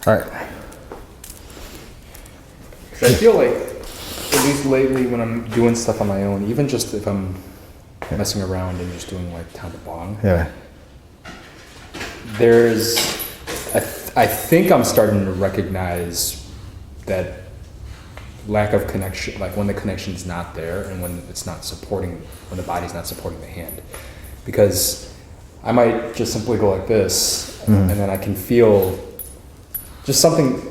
All right. I feel like, at least lately, when I'm doing stuff on my own, even just if I'm messing around and just doing like Tanda Bong, Yeah. there's, I think I'm starting to recognize that lack of connection, like when the connection's not there and when it's not supporting, when the body's not supporting the hand. Because I might just simply go like this, and then I can feel just something,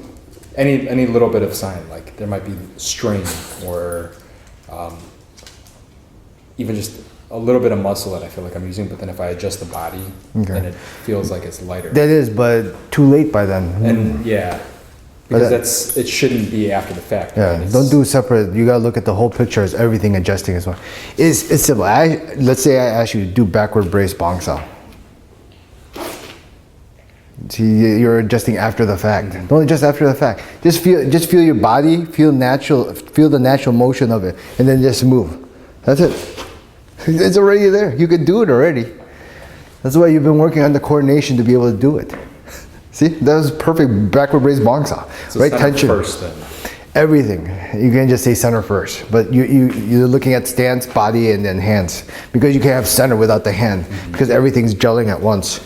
any little bit of sign, like there might be strain or even just a little bit of muscle that I feel like I'm using, but then if I adjust the body, then it feels like it's lighter. That is, but too late by then. And yeah, because it shouldn't be after the fact. Yeah, right? don't do separate. You gotta look at the whole picture as everything adjusting as well. It's simple. Let's say I ask you to do backward brace bong sao. See, you're adjusting after the fact. Don't adjust after the fact. Just feel your body, feel the natural motion of it, and then just move. That's it. It's already there. You can do it already. That's why you've been working on the coordination to be able to do it. See, that was perfect backward brace bong sao. So right center tension. first then. Everything. You can just say center first, but you're looking at stance, body, and then hands, because you can't have center without the hand, because everything's gelling at once.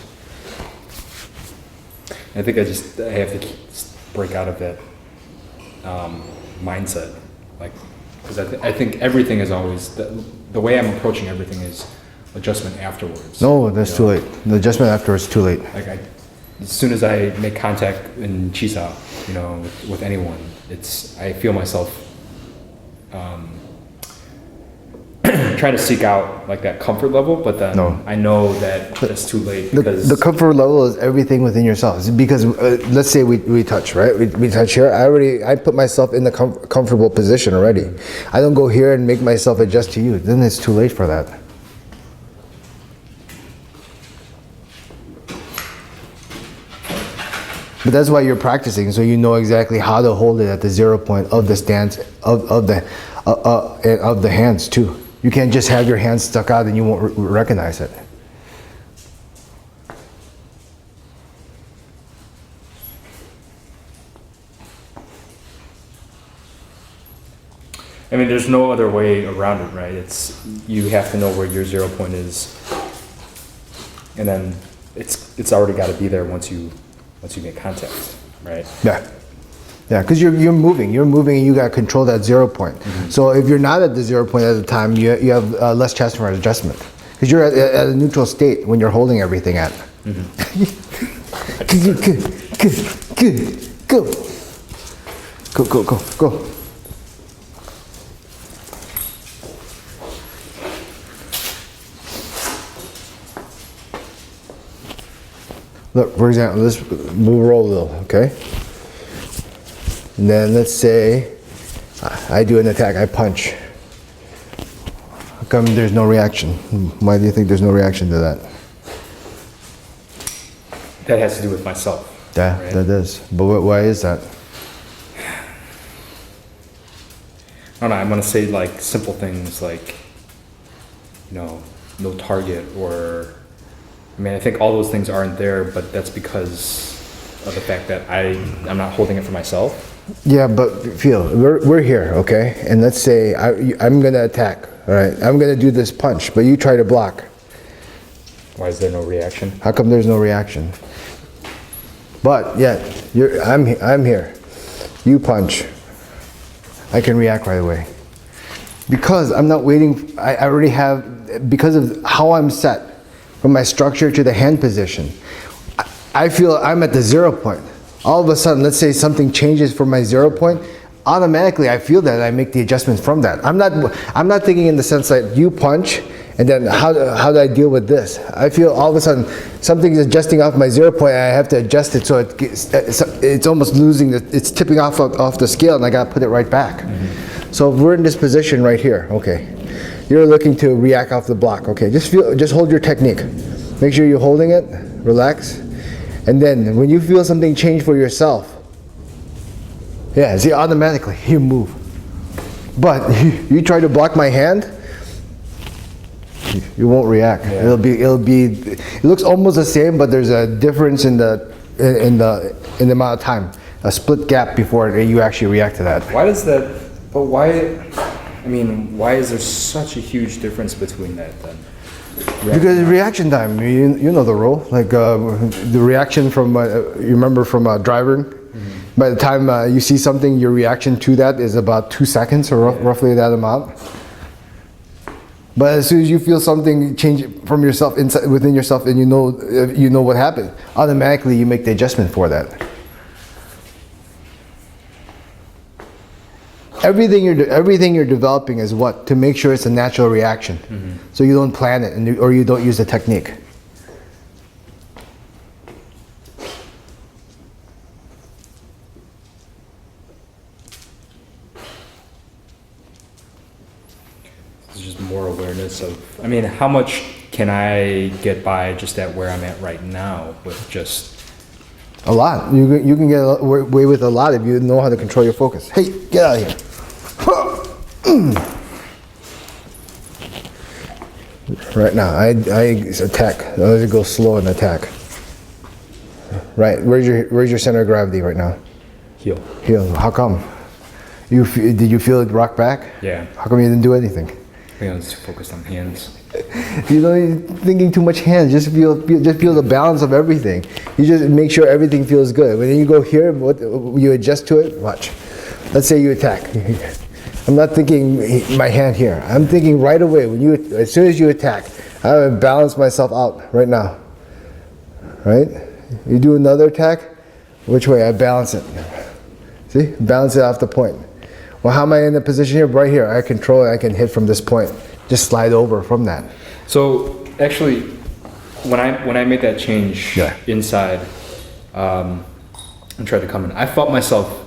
I think I have to break out of that mindset, like, because I think everything is always the way I'm approaching everything is adjustment afterwards. No, that's too late. The adjustment afterwards is too late. Like as soon as I make contact in Chisao, with anyone, I feel myself trying to seek out like that comfort level, but then I know that that's too late. Because the comfort level is everything within yourself. It's because let's say we touch, right? We touch here. I put myself in the comfortable position already. I don't go here and make myself adjust to you. Then it's too late for that. But that's why you're practicing, so you know exactly how to hold it at the 0 point of the stance of the hands too. You can't just have your hands stuck out and you won't recognize it. I mean, there's no other way around it, right? You have to know where your 0 point is, and then it's already got to be there once you make contact, right? Yeah. Yeah, because you're moving and you got to control that 0 point. So if you're not at the 0 point at the time, you have less chest for adjustment, because you're at a neutral state when you're holding everything at. Go. Look, for example, let's move roll a little, okay? And then let's say I do an attack, I punch. How come there's no reaction? Why do you think there's no reaction to that? That has to do with myself. Yeah, right? That is. But why is that? I don't know, I'm gonna say like simple things like, no target, or, I mean, I think all those things aren't there, but that's because of the fact that I'm not holding it for myself. Yeah, but feel, we're here, okay? And let's say I'm gonna attack, all right? I'm gonna do this punch, but you try to block. Why is there no reaction? How come there's no reaction? But yet, I'm here. You punch. I can react right away. Because I'm not waiting, I already have, because of how I'm set, from my structure to the hand position, I feel I'm at the 0 point. All of a sudden, let's say something changes from my 0 point, automatically I feel that I make the adjustments from that. I'm not thinking in the sense that you punch and then how do I deal with this? I feel all of a sudden something is adjusting off my 0 point and I have to adjust it, so it's almost it's tipping off the scale, and I got to put it right back. So if we're in this position right here, okay, you're looking to react off the block, okay, just hold your technique. Make sure you're holding it, relax. And then when you feel something change for yourself, yeah, see, automatically you move. But you try to block my hand, you won't react. Yeah. It looks almost the same, but there's a difference in the in the amount of time, a split gap before you actually react to that. Why does that? But why? I mean, why is there such a huge difference between that then? Because reaction time, you know the rule. Like the reaction from you remember from driving. Mm-hmm. By the time you see something, your reaction to that is about 2 seconds or roughly that amount. But as soon as you feel something change from yourself inside within yourself, and you know what happened, automatically you make the adjustment for that. Everything you're developing is what? To make sure it's a natural reaction. Mm-hmm. So you don't plan it or you don't use the technique. It's just more awareness of, I mean, how much can I get by just at where I'm at right now with just... A lot. You can get away with a lot if you know how to control your focus. Hey, get out of here. Right now, I attack. I let it go slow and attack. Right. Where's your center of gravity right now? Heel. Heel. How come? Did you feel it rock back? Yeah. How come you didn't do anything? I think I was focused on hands. You're thinking too much hands. Just feel the balance of everything. You just make sure everything feels good. When you go here, you adjust to it. Watch. Let's say you attack. I'm not thinking my hand here. I'm thinking right away as soon as you attack, I balance myself out right now. Right? You do another attack. Which way? I balance it. See? Balance it off the point. Well, how am I in the position here? Right here. I control it. I can hit from this point. Just slide over from that. So actually, when I made that change inside and tried to come in, I felt myself,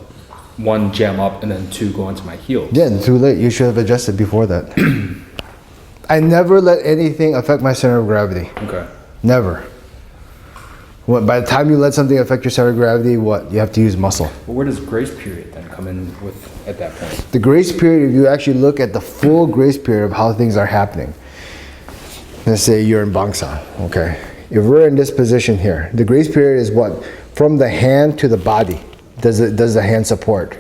one, jam up, and then two, go into my heels. Yeah, too late. You should have adjusted before that. I never let anything affect my center of gravity. Okay. Never. By the time you let something affect your center of gravity, what? You have to use muscle. Well, where does grace period then come in with at that point? The grace period, if you actually look at the full grace period of how things are happening. Let's say you're in Bangsa, okay? If we're in this position here, the grace period is what? From the hand to the body. Does the hand support?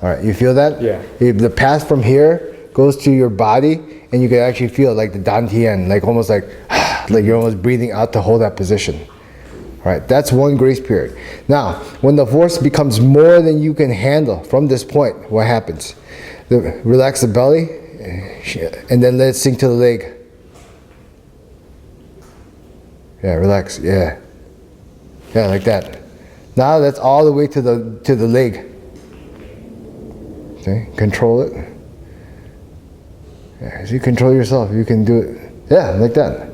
All right, you feel that? Yeah. If the path from here goes to your body, and you can actually feel like the dantian, like almost like you're almost breathing out to hold that position. All right, that's one grace period. Now, when the force becomes more than you can handle from this point, what happens? Relax the belly, and then let it sink to the leg. Yeah, relax. Yeah, like that. Now that's all the way to the leg. Okay, control it. Yeah, as you control yourself, you can do it. Yeah, like that.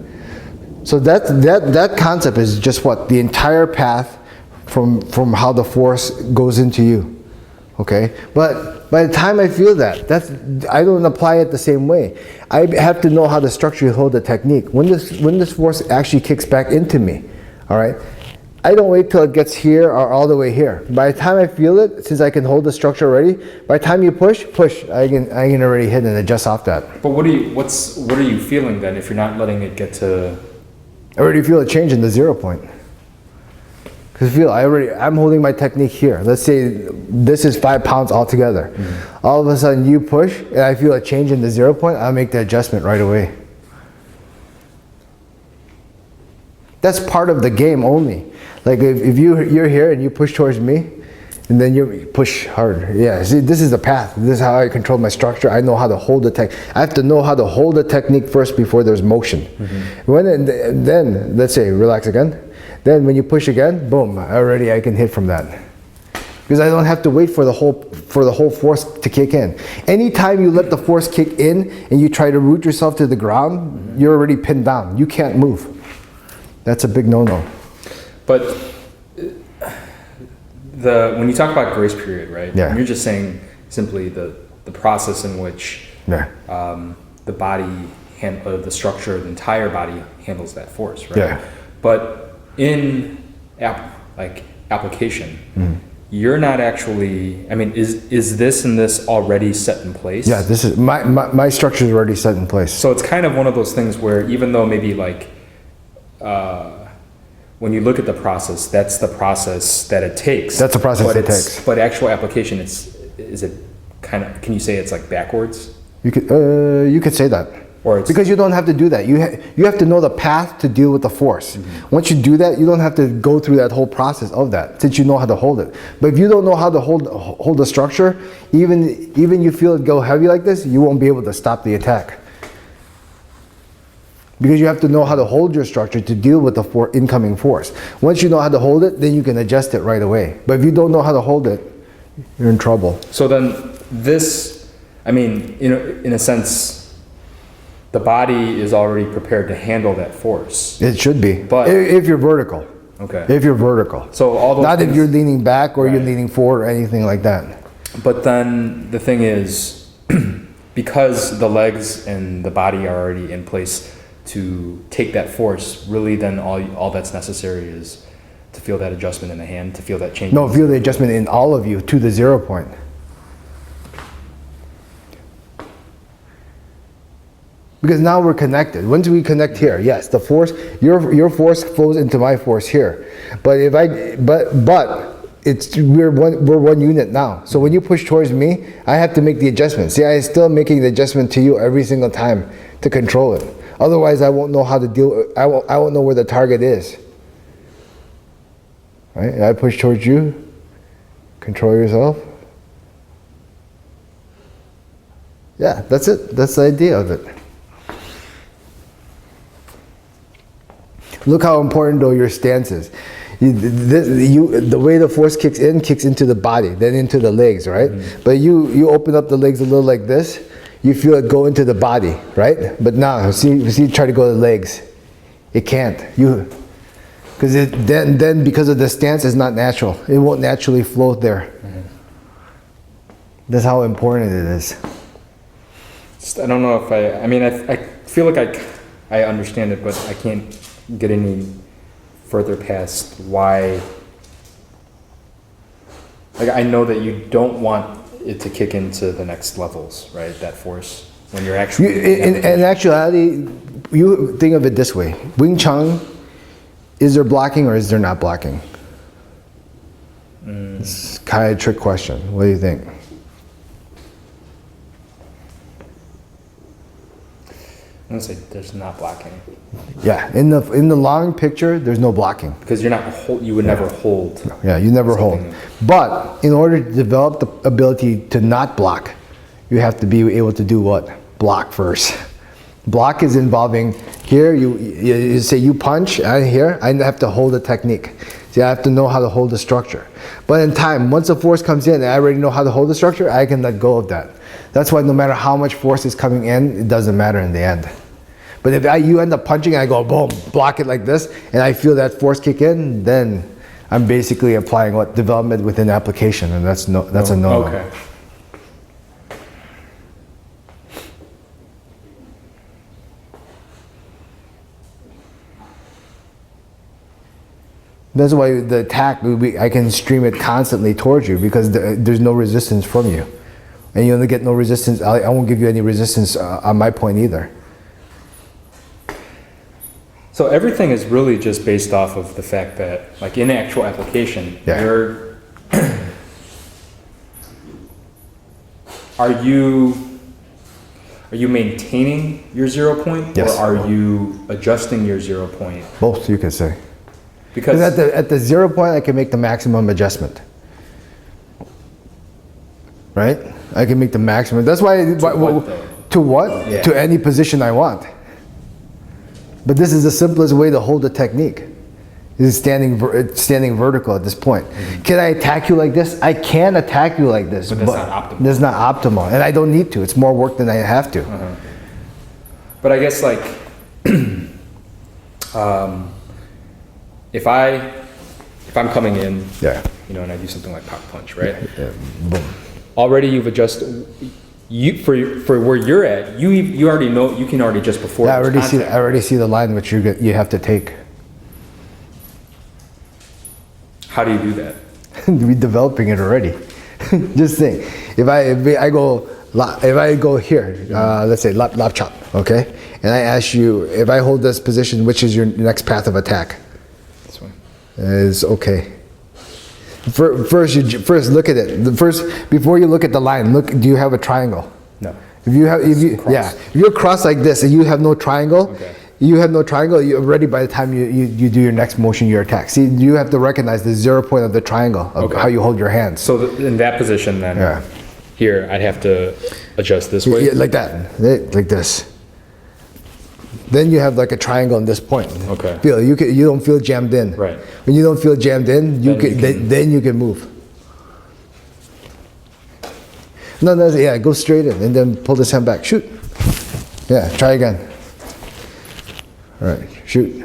So that concept is just what? The entire path from how the force goes into you. Okay? But by the time I feel that, I don't apply it the same way. I have to know how to structurally hold the technique. When this force actually kicks back into me, all right? I don't wait till it gets here or all the way here. By the time I feel it, since I can hold the structure already, by the time you push, I can already hit and adjust off that. But what are you feeling then if you're not letting it get to? I already feel a change in the 0 point. Because I'm holding my technique here. Let's say this is 5 pounds altogether. Mm-hmm. All of a sudden you push and I feel a change in the 0 point, I'll make the adjustment right away. That's part of the game only. Like if you're here and you push towards me, and then you push hard. Yeah, see, this is the path. This is how I control my structure. I know how to hold the I have to know how to hold the technique first before there's motion. Mm-hmm. Then let's say relax again. Then when you push again, boom, already I can hit from that. Because I don't have to wait for the whole force to kick in. Anytime you let the force kick in and you try to root yourself to the ground, you're already pinned down. You can't move. That's a big no-no. But when you talk about grace period, right? Yeah. You're just saying simply the process in which the body the structure, the entire body handles that force, right? Yeah. But in application, you're not actually. I mean, is this and this already set in place? Yeah, this is my structure is already set in place. So it's kind of one of those things where even though maybe when you look at the process, that's the process that it takes. That's the process But it it's- takes. But actual application, is it kind of, can you say it's like backwards? You could say that. Or it's- Because you don't have to do that. You have to know the path to deal with the force. Once you do that, you don't have to go through that whole process of that, since you know how to hold it. But if you don't know how to hold the structure, even you feel it go heavy like this, you won't be able to stop the attack. Because you have to know how to hold your structure to deal with the incoming force. Once you know how to hold it, then you can adjust it right away. But if you don't know how to hold it, you're in trouble. So then this, I mean, in a sense, the body is already prepared to handle that force. It should be, But- if you're vertical. Okay. If you're vertical. So all those Not if things- you're leaning back or you're Right. leaning forward or anything like that. But then the thing is, because the legs and the body are already in place to take that force, really then all that's necessary is to feel that adjustment in the hand, to feel that change. No, feel the adjustment in all of you to the 0 point. Because now we're connected. Once we connect here, yes, the force, your force flows into my force here. But we're one unit now. So when you push towards me, I have to make the adjustment. See, I still making the adjustment to you every single time to control it. Otherwise, I won't know how to deal. I won't know where the target is. Right? I push towards you. Control yourself. Yeah, that's it. That's the idea of it. Look how important though your stance is. The way the force kicks into the body, then into the legs, right? But you open up the legs a little like this, you feel it go into the body, right? But now, see, try to go to the legs. It can't. Because then because of the stance, it's not natural. It won't naturally flow there. That's how important it is. I don't know if I mean, I feel like I understand it, but I can't get any further past why. Like, I know that you don't want it to kick into the next levels, right? That force when you're actually. In actuality, you think of it this way: Wing Chun, is there blocking or is there not blocking? It's kind of a trick question. What do you think? I'm gonna say there's not blocking Yeah, in the long picture, there's no blocking. because you're not you would never hold. Yeah, you never hold. Something. But in order to develop the ability to not block, you have to be able to do what? Block first. Block is involving here. You say you punch, and here I have to hold the technique. See, I have to know how to hold the structure. But in time, once the force comes in, and I already know how to hold the structure, I can let go of that. That's why no matter how much force is coming in, it doesn't matter in the end. But if you end up punching and I go boom, block it like this, and I feel that force kick in, then I'm basically applying what? Development within application, and that's a no-no. Okay. That's why the attack, I can stream it constantly towards you because there's no resistance from you. And you only get no resistance, I won't give you any resistance on my point either. So everything is really just based off of the fact that, like, in actual application, Yeah. are you maintaining your 0 point, Yes. or are you adjusting your 0 point? Both, you could say. Because Because at the 0 point, I can make the maximum adjustment. Right? I can make the maximum. That's why. what, though? To what? Yeah. To any position I want. But this is the simplest way to hold the technique. Is standing vertical at this point. Can I attack you like this? I can attack you like this, But that's not optimal. That's not optimal, and I don't need to. It's more work than I have to. But I guess, like, if I'm coming in, Yeah. you know, and I do something like pop punch, right? Yeah. Boom. Already you've adjusted. For where you're at, you already know, you can already just before. Yeah, I there's already contact. see the line which you have to take. How do you do that? We're developing it already. Just think, if I go here, let's say lap chop, okay, and I ask you if I hold this position, which is your next path of attack? This one. is okay. First, first look at it. Before you look at the line, look. Do you have a triangle? No. If you're crossed like this and you have no triangle, Okay. you have no triangle. You already by the time you do your next motion, your attack. See, you have to recognize the 0 point of the triangle of Okay. how you hold your hands. So in that position, then Yeah. here I'd have to adjust this way. Yeah, like that, like this. Then you have like a triangle in this point. Okay. You don't feel jammed in. Right. When you don't feel jammed in, then you can move. No, yeah, go straight in and then pull this hand back. Shoot. Yeah, try again. All right, shoot.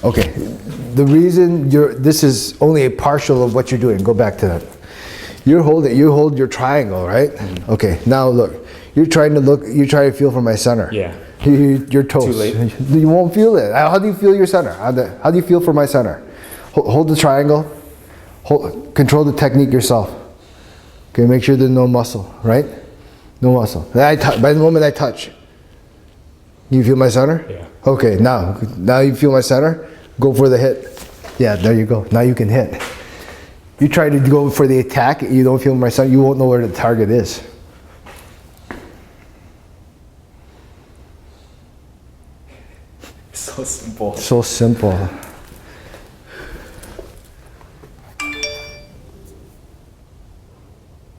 Okay. The reason this is only a partial of what you're doing. Go back to that. You hold your triangle, right? Mm-hmm. Okay. Now look. You're trying to feel for my center. Yeah. Your toes. Too late. You won't feel it. How do you feel your center? How do you feel for my center? Hold the triangle. Control the technique yourself. Okay, make sure there's no muscle, right? No muscle. By the moment I touch, you feel my center? Yeah. Okay, now you feel my center. Go for the hit. Yeah, there you go. Now you can hit. You try to go for the attack. You don't feel my center. You won't know where the target is. So simple. So simple.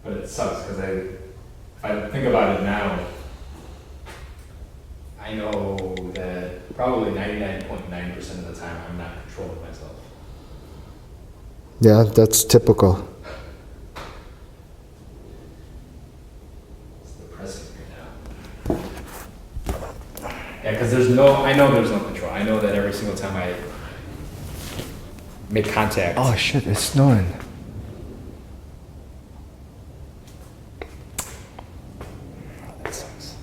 But it sucks because if I think about it now, I know that probably 99.9% of the time I'm not controlling myself. Yeah, that's typical. It's depressing right now. Yeah, because I know there's no control. I know that every single time I make contact. Oh shit, it's snowing. That sucks.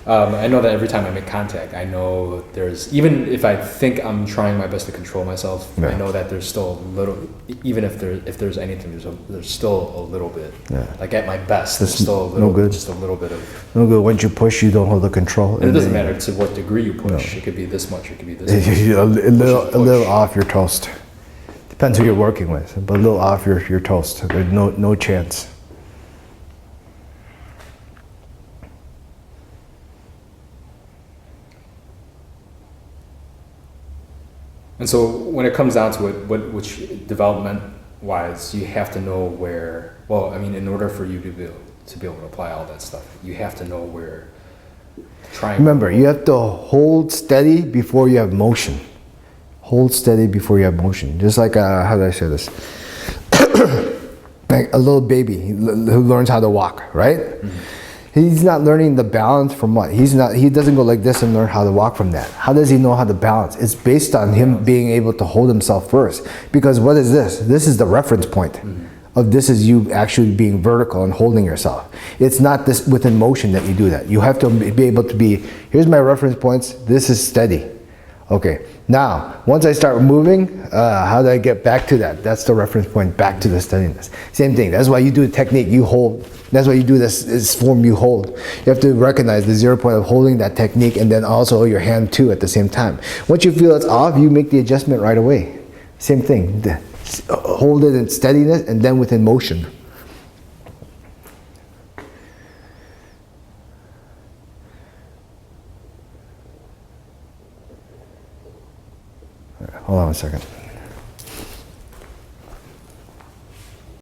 I know that every time I make contact, I know even if I think I'm trying my best to control myself, Yeah. I know that there's still a little, even if there's anything, there's still a little bit. Yeah. Like at my best, there's That's still a little, no good. just a little bit of. No good. Once you push, you don't hold the control. And it doesn't matter to what degree you push. It could be this much. It could be this A much. little off your toast. Depends who you're working with, but a little off your toast. There's no chance. And so when it comes down to it, which development-wise, you have to know where. Well, I mean, in order for you to be able to apply all that stuff, you have to know where. Remember, you have to hold steady before you have motion. Hold steady before you have motion. Just like how do I say this? Like a little baby who learns how to walk, right? Mm-hmm. He's not learning the balance from what? He doesn't go like this and learn how to walk from that. How does he know how to balance? It's based on him being able to hold himself first. Because what is this? This is the reference point. Mm-hmm. Of this is you actually being vertical and holding yourself. It's not this within motion that you do that. You have to be able to be, here's my reference points, this is steady. Okay, now, once I start moving, how do I get back to that? That's the reference point, back to the steadiness. Same thing, that's why you do the technique, you hold. That's why you do this form, you hold. You have to recognize the 0 point of holding that technique and then also your hand too at the same time. Once you feel it's off, you make the adjustment right away. Same thing, hold it in steadiness and then within motion. Hold on a second.